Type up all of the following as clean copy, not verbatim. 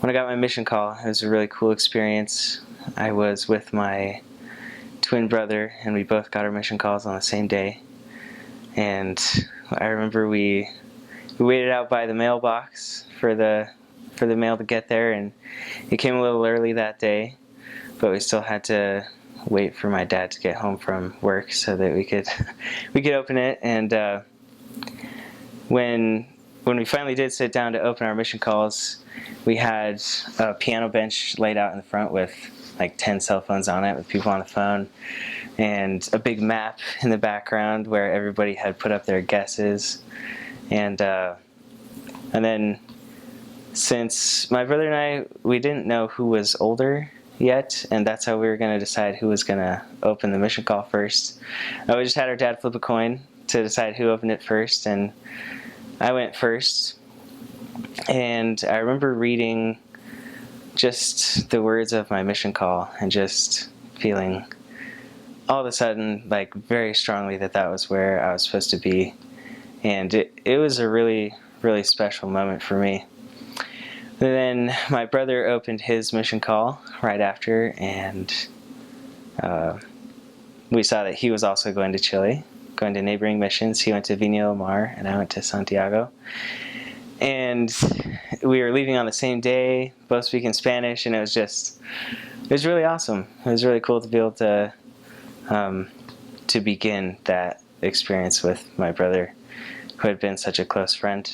When I got my mission call, it was a really cool experience. I was with my twin brother, and we both got our mission calls on the same day. And I remember we waited out by the mailbox for the mail to get there, and it came a little early that day, but we still had to wait for my dad to get home from work so that we could open it. And when we finally did sit down to open our mission calls, we had a piano bench laid out in the front with like 10 cell phones on it with people on the phone, and a big map in the background where everybody had put up their guesses. And then, since my brother and I, we didn't know who was older yet, and that's how we were going to decide who was going to open the mission call first. We just had our dad flip a coin to decide who opened it first, and I went first. And I remember reading just the words of my mission call and just feeling all of a sudden like very strongly that that was where I was supposed to be. And it was a really, really special moment for me. And then my brother opened his mission call right after, and we saw that he was also going to Chile, going to neighboring missions. He went to Viña del Mar, and I went to Santiago. And we were leaving on the same day, both speaking Spanish, and it was really awesome. It was really cool to be able to begin that experience with my brother, who had been such a close friend.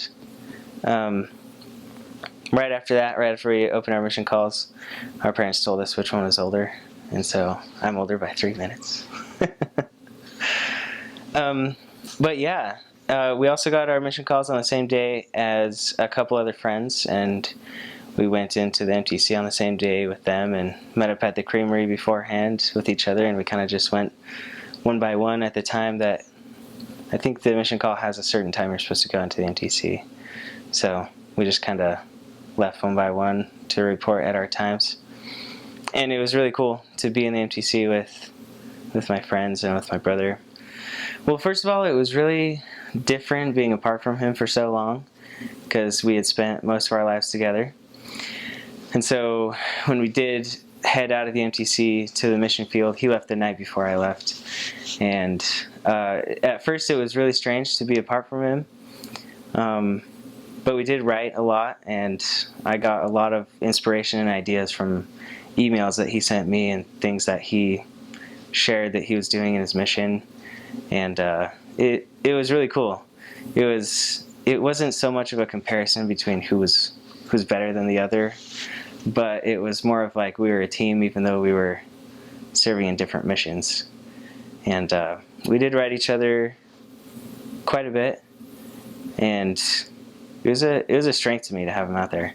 Right after we opened our mission calls, our parents told us which one was older, and so I'm older by 3 minutes. But yeah, we also got our mission calls on the same day as a couple other friends, and we went into the MTC on the same day with them and met up at the creamery beforehand with each other, and we kind of just went one by one at the time that I think the mission call has a certain time you're supposed to go into the MTC. So we just kind of left one by one to report at our times. And it was really cool to be in the MTC with my friends and with my brother. Well, first of all, it was really different being apart from him for so long, because we had spent most of our lives together. And so when we did head out of the MTC to the mission field, he left the night before I left. And at first it was really strange to be apart from him. But we did write a lot, and I got a lot of inspiration and ideas from emails that he sent me and things that he shared that he was doing in his mission. And it was really cool. It wasn't so much of a comparison between who's better than the other, but it was more of like we were a team even though we were serving in different missions. And we did write each other quite a bit, and it was a strength to me to have him out there.